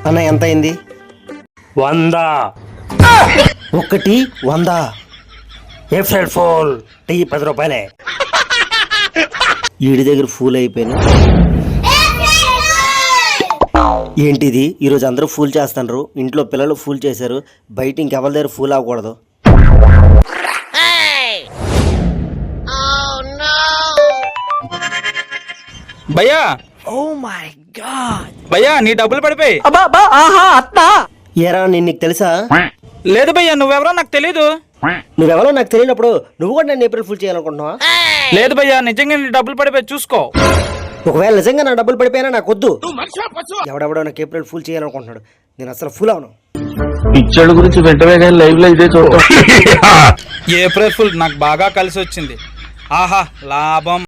అన్న ఎంత అయింది? 100. ఒకటి 100. April fool. టీ 10 రూపాయలే. ఈడి దగ్గర ఫూల్ అయిపోయినా. ఏంటిది ఈరోజు అందరూ ఫూల్ చేస్తున్నారు, ఇంట్లో పిల్లలు ఫూల్ చేశారు, బయట ఇంకెవరి దగ్గర ఫూల్ అవ్వకూడదు. భయ్యా, భయ్యా నీ డబ్బులు పడిపోయి. ఏరా నీకు తెలుసా? లేదు భయ్యా, నువ్వెవరో నాకు తెలీదు. నువ్వెవరో నాకు తెలియనప్పుడు నువ్వు కూడా నేను ఏప్రిల్ ఫుల్ చేయాలనుకుంటున్నావా? లేదు భయ్యా, నిజంగా నీ డబ్బులు పడిపోయి, చూసుకో. ఒకవేళ నిజంగా నా డబ్బులు పడిపోయినా నాకు వద్దు. ఎవడెవడో నాకు ఏప్రిల్ ఫుల్ చేయాలనుకుంటున్నాడు, నేను అసలు ఫుల్ అవును. పిక్చర్ గురించి వెంటనే కానీ లైవ్ లో ఇదే చూద్దాం. ఏప్రిల్ ఫుల్ నాకు బాగా కలిసి వచ్చింది. ఆహా లాభం.